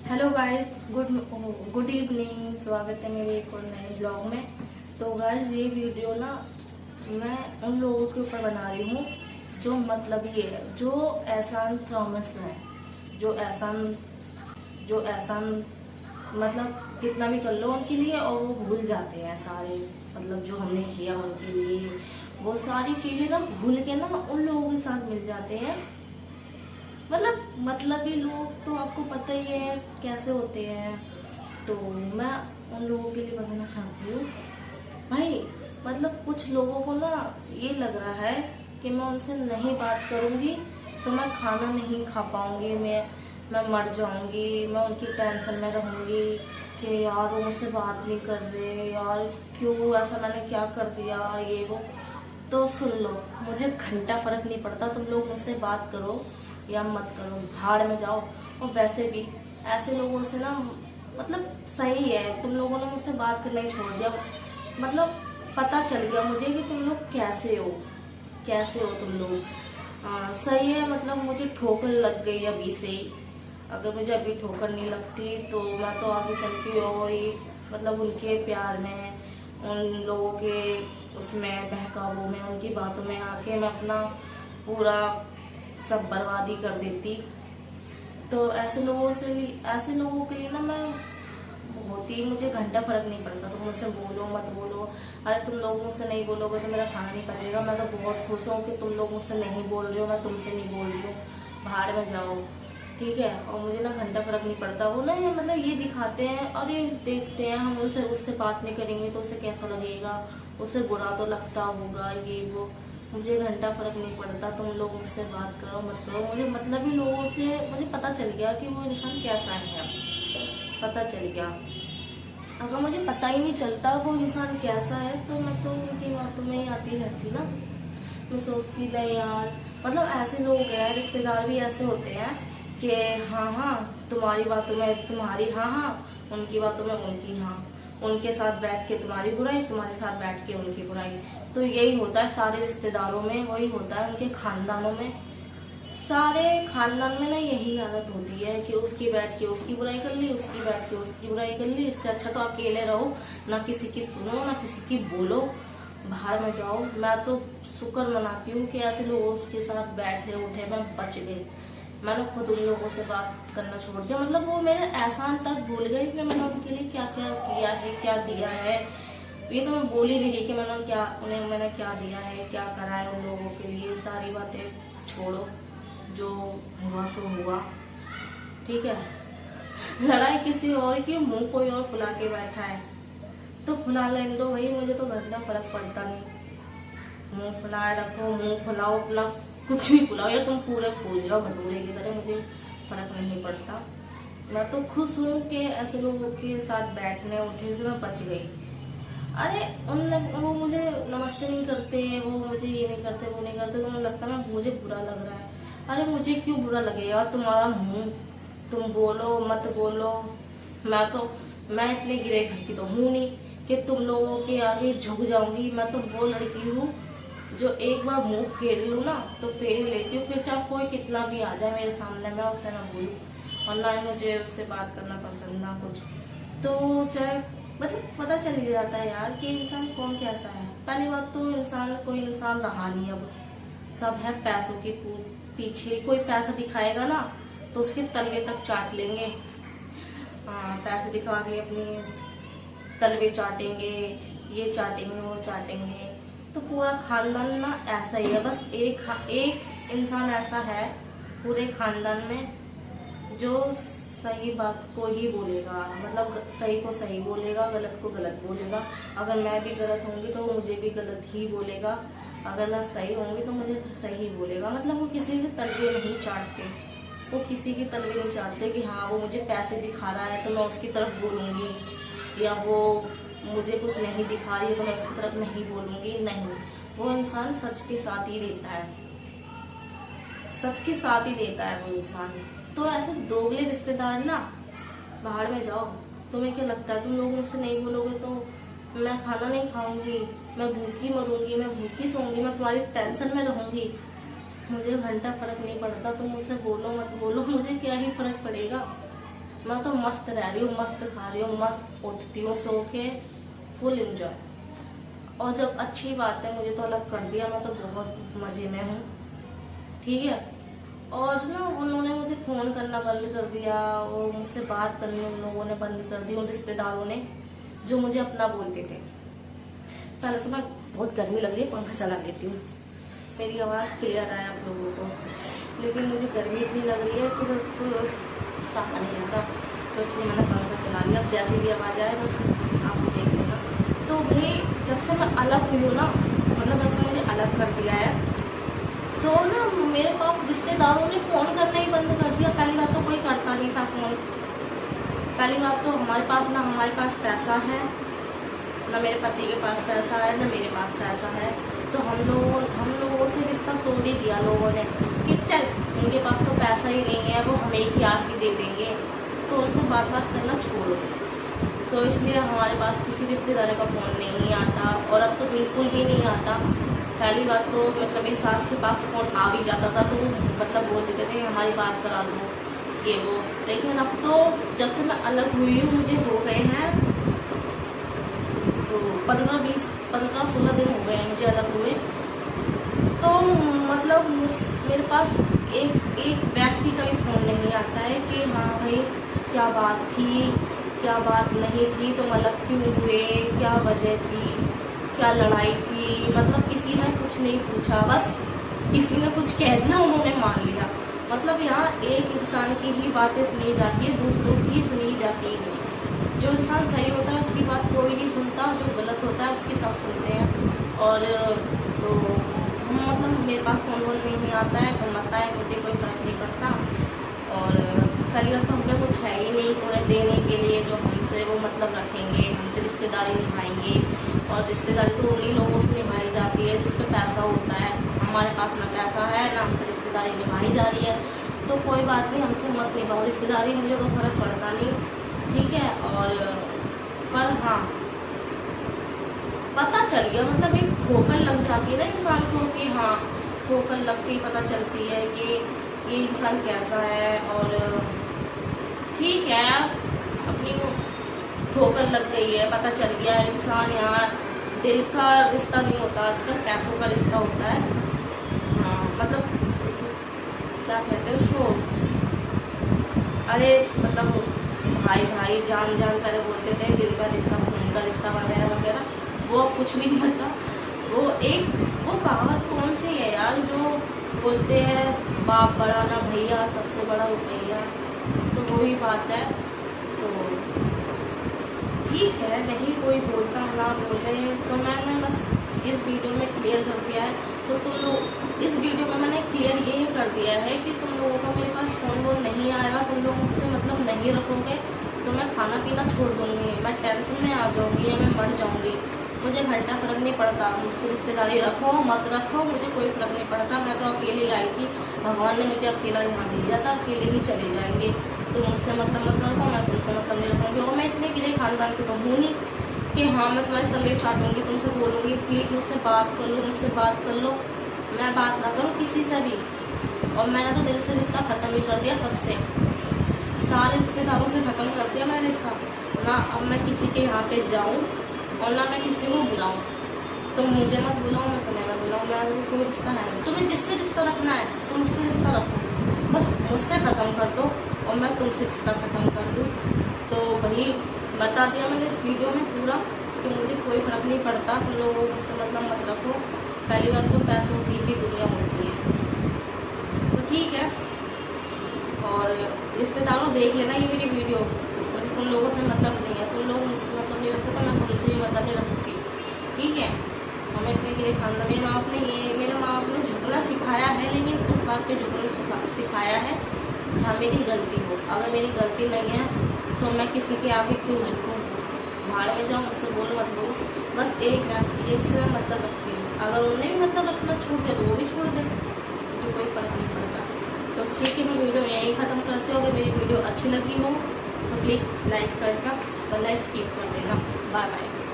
Hello guys, good evening. स्वागत है मेरे एक और नए ब्लॉग में। तो गाइस, ये वीडियो ना मैं उन लोगों के ऊपर बना रही हूँ जो मतलब ये है, जो एहसान फ्रॉमिस है, जो एहसान मतलब कितना भी कर लो उनके लिए और वो भूल जाते हैं सारे, मतलब जो हमने किया उनके लिए वो सारी चीजें ना भूल के ना उन लोगों के साथ मिल जाते हैं। मतलब ये लोग तो आपको पता ही है कैसे होते हैं। तो मैं उन लोगों के लिए बताना चाहती हूँ भाई, मतलब कुछ लोगों को ना ये लग रहा है कि मैं उनसे नहीं बात करूंगी तो मैं खाना नहीं खा पाऊंगी, मैं मर जाऊंगी, मैं उनकी टेंशन में रहूंगी कि यार वो मुझसे बात नहीं कर रहे, यार क्यों, ऐसा मैंने क्या कर दिया, ये वो। तो सुन लो, मुझे घंटा फर्क नहीं पड़ता, तुम लोग मुझसे बात करो या मत करो, भाड़ में जाओ। और वैसे भी ऐसे लोगों से ना मतलब सही है, तुम लोगों ने मुझसे बात करना ही छोड़ दिया। मतलब पता चल गया मुझे कि तुम लोग कैसे हो तुम लोग। सही है, मतलब मुझे ठोकर लग गई अभी से ही। अगर मुझे अभी ठोकर नहीं लगती तो मैं तो आगे चल के और ही मतलब उनके प्यार में, उन लोगों के उसमें बहकावों में, उनकी बातों में आके मैं अपना पूरा सब बर्बादी कर देती। तो ऐसे लोगों के लिए ना मैं बहुत ही, मुझे घंटा फर्क नहीं पड़ता। तुम मुझसे बोलो मत बोलो, अरे तुम लोग मुझसे नहीं बोलोगे तो मेरा खाना नहीं पचेगा। मैं तो बहुत खुश हूँ कि तुम लोग मुझसे नहीं बोल रहे हो, मैं तुमसे नहीं बोल रही हूँ, भाड़ में जाओ, ठीक है। और मुझे ना घंटा फर्क नहीं पड़ता। वो ना ये मतलब ये दिखाते हैं और ये देखते हैं, हम उनसे उससे बात नहीं करेंगे तो उसे कैसा लगेगा, उसे बुरा तो लगता होगा, ये वो। मुझे घंटा फर्क नहीं पड़ता, तुम लोग मुझसे बात करो मत करो। मुझे मतलब ही लोगों से मुझे पता चल गया कि वो इंसान कैसा है, पता चल गया। अगर मुझे पता ही नहीं चलता वो इंसान कैसा है तो मैं तो उनकी बातों में ही आती रहती ना। मैं सोचती नहीं यार, मतलब ऐसे लोग हैं, रिश्तेदार भी ऐसे होते हैं कि हाँ हाँ तुम्हारी बातों में तुम्हारी हाँ हाँ, उनकी बातों में उनकी हाँ, उनके साथ बैठ के तुम्हारी बुराई, तुम्हारे साथ बैठ के उनकी बुराई। तो यही होता है सारे रिश्तेदारों में, वही होता है उनके खानदानों में। सारे खानदान में ना यही आदत होती है कि उसकी बैठ के उसकी बुराई कर ली, उसकी बैठ के उसकी बुराई कर ली। इससे अच्छा तो अकेले रहो, ना किसी की सुनो ना किसी की बोलो, बाहर में जाओ। मैं तो शुक्र मनाती हूँ कि ऐसे लोगों के साथ बैठे उठे मैं बच गई। मैंने खुद उन लोगों से बात करना छोड़ दिया। मतलब वो मेरे एहसान तक भूल गए कि मैंने उनके लिए क्या क्या किया है, क्या दिया है। ये तो मैं बोल ही नहीं रही कि मैंने क्या दिया है, क्या करा है उन लोगों के लिए। सारी बातें छोड़ो, जो हुआ सो हुआ, ठीक है। लड़ाई किसी और की, मुंह कोई और फुला के बैठा है तो फुला लेने दो भाई, मुझे तो घंटा फर्क पड़ता नहीं। मुंह फुलाए रखो, मुंह फुलाओ अपना, कुछ भी फुलाओ, या तुम पूरे फूल जाओ भटूरे की तरह, मुझे फर्क नहीं पड़ता। मैं तो खुश हूँ कि ऐसे लोगों के साथ बैठने उठने से मैं बच गई। अरे वो मुझे नमस्ते नहीं करते, वो मुझे ये नहीं करते, वो नहीं करते, तो मुझे लगता है मुझे बुरा लग रहा है। अरे मुझे क्यों बुरा लगेगा, तुम्हारा मुंह, तुम बोलो मत बोलो। मैं इतने गिरे घर की तो हूँ नहीं कि तुम लोगों के आगे झुक जाऊंगी। मैं तो वो लड़की हूँ जो एक बार मुंह फेर लूँ ना तो फेर ही लेती हूँ, फिर चाहे कोई कितना भी आ जाए मेरे सामने, मैं उससे ना बोलूँ और ना ही मुझे उससे बात करना पसंद, ना कुछ। तो चाहे मतलब पता चल ही जाता है यार कि इंसान कौन कैसा है। पहली बात तो कोई इंसान रहा नहीं अब, सब है पैसों के पीछे। कोई पैसा दिखाएगा ना तो उसके तलवे तक चाट लेंगे। पैसे दिखा के अपनी तलवे चाटेंगे, ये चाटेंगे वो चाटेंगे। तो पूरा खानदान ना ऐसा ही है। बस एक इंसान ऐसा है पूरे खानदान में जो सही बात को ही बोलेगा, मतलब सही को सही बोलेगा, गलत को गलत बोलेगा। अगर मैं भी गलत होंगी तो मुझे भी गलत ही बोलेगा, अगर मैं सही होंगी तो मुझे सही बोलेगा। मतलब वो किसी के तलवे नहीं चाटते, वो किसी की तलवे नहीं चाटते कि हाँ वो मुझे पैसे दिखा रहा है तो मैं उसकी तरफ बोलूंगी, या वो मुझे कुछ नहीं दिखा रही है तो मैं उसकी तरफ नहीं बोलूंगी। नहीं, वो इंसान सच के साथ ही देता है, सच के साथ ही देता है वो इंसान। तो ऐसे दोगले रिश्तेदार ना बाहर में जाओ। तुम्हें क्या लगता है तुम लोग मुझसे नहीं बोलोगे तो मैं खाना नहीं खाऊंगी, मैं भूखी मरूंगी, मैं भूखी सोऊंगी, मैं तुम्हारी टेंशन में रहूंगी। मुझे घंटा फर्क नहीं पड़ता, तुम मुझसे बोलो मत बोलो, मुझे क्या ही फर्क पड़ेगा। मैं तो मस्त रह रही हूँ, मस्त खा रही हूँ, मस्त उठती हूँ सो के, फुल एंजॉय। और जब अच्छी बात है, मुझे तो अलग कर दिया, मैं तो बहुत मजे में हूँ। ठीक है। और ना उन्होंने मुझे फोन करना बंद कर दिया, वो मुझसे बात करनी उन लोगों ने बंद कर दी, उन रिश्तेदारों ने जो मुझे अपना बोलते थे। पहले तो मैं बहुत गर्मी लग रही है, पंखा चला लेती हूँ, मेरी आवाज क्लियर आए आप लोगों को। लेकिन मुझे गर्मी इतनी लग रही है कि बस सहा नहीं होगा, तो इसलिए मैंने पंखा चला लिया। अब जैसी भी आवाज आए बस आप देख लेना। तो भाई जब से मैं अलग हुई हूँ ना, मतलब जब से मुझे अलग कर दिया है, तो ना मेरे पास रिश्तेदारों ने फोन करना ही बंद कर दिया। पहली बात तो कोई करता नहीं था फोन। पहली बात तो हमारे पास पैसा है, ना मेरे पति के पास पैसा है, ना मेरे पास पैसा है। तो हम लोगों से रिश्ता तोड़ ही दिया लोगों ने कि चल उनके पास तो पैसा ही नहीं है, वो हमें ही आके दे देंगे, तो उनसे बात करना छोड़ो। तो इसलिए हमारे पास किसी रिश्तेदार का फोन नहीं आता, और अब तो बिल्कुल भी नहीं आता। पहली बात तो मतलब मेरी सास के पास फोन आ भी जाता था तो वो मतलब बोल देते थे हमारी बात करा दो, ये वो। लेकिन अब तो जब से मैं अलग हुई हूँ, मुझे हो गए हैं तो 15-16 दिन हो गए हैं मुझे अलग हुए। तो मतलब मेरे पास एक व्यक्ति का भी फोन नहीं आता है कि हाँ भाई क्या बात थी, क्या बात नहीं थी, तुम अलग क्यों हुए, क्या वजह थी, क्या लड़ाई थी। मतलब किसी ने कुछ नहीं पूछा, बस किसी ने कुछ कह दिया, उन्होंने मान लिया। मतलब यहाँ एक इंसान की ही बातें सुनी जाती है, दूसरों की सुनी जाती ही नहीं। जो इंसान सही होता है उसकी बात कोई नहीं सुनता, जो गलत होता है उसकी सब सुनते हैं। और तो मतलब मेरे पास फोन वोन नहीं आता है, तो मत आए, मुझे कोई फर्क नहीं पड़ता। और पहली बात तो हम पे कुछ है ही नहीं उन्हें देने के लिए जो हमसे वो मतलब रखेंगे, हमसे रिश्तेदारी निभाएंगे। और रिश्तेदारी तो उन्हीं लोगों से निभाई जाती है जिस पे पैसा होता है। हमारे पास ना पैसा है, ना हमसे रिश्तेदारी निभाई जा रही है, तो कोई बात नहीं, हमसे मत निभाओ रिश्तेदारी, मुझे तो फर्क पड़ता नहीं। ठीक है। और पर हाँ पता चल गया, मतलब एक ठोकर लग जाती है ना इंसान को कि हाँ ठोकर लग के पता चलती है कि ये इंसान कैसा है। और ठीक है अपनी ठोकर लग गई है, पता चल गया है इंसान, यहाँ दिल का रिश्ता नहीं होता आजकल, पैसों का रिश्ता होता है। हाँ मतलब क्या कहते हैं उसको, अरे मतलब भाई जान करे बोलते थे, दिल का रिश्ता, खून का रिश्ता वगैरह वगैरह, वो अब कुछ भी नहीं बचा। वो कहावत कौन सी है यार जो बोलते हैं बाप बड़ा ना भैया, सबसे बड़ा रुपैया, तो वही बात है। तो ठीक है, नहीं कोई बोलता ना बोले, तो मैंने बस इस वीडियो में क्लियर कर दिया है। तो तुम लोग इस वीडियो में मैंने क्लियर ये कर दिया है कि तुम लोगों का मेरे पास फोन वोन नहीं आएगा, तुम लोग मुझसे मतलब नहीं रखोगे, तो मैं खाना पीना छोड़ दूंगी, मैं टेंशन में आ जाऊंगी या मैं मर जाऊंगी। मुझे घंटा फर्क नहीं पड़ता, मुझसे रिश्तेदारी रखो मत रखो, मुझे कोई फर्क नहीं पड़ता। मैं तो अकेले आई थी, भगवान ने मुझे अकेला यहाँ भेजा था, अकेले ही चले जाएंगे। तो मुझसे मतलब मत रखो, मैं तुमसे मतलब नहीं रखूंगी। और मैं इतने के लिए खानदान की कहूँ नहीं कि हाँ मैं तुम्हारी तबीयत चाटूंगी, तुमसे बोलूंगी प्लीज मुझसे बात कर लो, मुझसे बात कर लो। मैं बात ना करूँ किसी से भी, और मैंने तो दिल से रिश्ता खत्म ही कर दिया, सबसे सारे रिश्तेदारों से खत्म कर दिया मैंने रिश्ता। ना अब मैं किसी के यहाँ पे जाऊँ और ना मैं किसी को बुलाऊँ। तुम मुझे मत बुलाओ, मैं तुम्हें ना बुलाऊँ, मैं कोई रिश्ता है। तुम्हें जिससे रिश्ता रखना है तुम मुझसे रिश्ता रखो, बस मुझसे खत्म कर दो और मैं तुमसे रिश्ता खत्म कर दूँ। तो वही बता दिया मैंने इस वीडियो में पूरा कि मुझे कोई फर्क नहीं पड़ता, तुम लोगों से मतलब मत रखो। पहली बात तो पैसों की ही दुनिया होती है, तो ठीक है। और रिश्तेदारों देख लेना ये मेरी वीडियो, मुझे तुम लोगों से मतलब नहीं है, तुम लोग मुझसे मतलब नहीं रखो तो मैं तुमसे भी मतलब नहीं रखूँगी। ठीक है। हमें इतने के लिए खानदान, मेरे माँ बाप ने झुकना सिखाया है, लेकिन उस बात पे झुकना सिखाया है जहाँ मेरी गलती हो। अगर मेरी गलती नहीं है तो मैं किसी के आगे क्यों झुकूँ, भाड़ में जाऊँ, मुझसे बोलो मत बोलो। बस एक व्यक्ति इससे मतलब रखती हूँ, अगर उन्हें भी मतलब रखना छोड़ दे तो वो भी छोड़ दे, मुझे कोई फर्क नहीं पड़ता। तो ठीक है, मैं वीडियो यहीं ख़त्म करते हो। अगर मेरी वीडियो अच्छी लगी हो तो प्लीज़ लाइक करके वरना स्किप कर देना। Bye bye.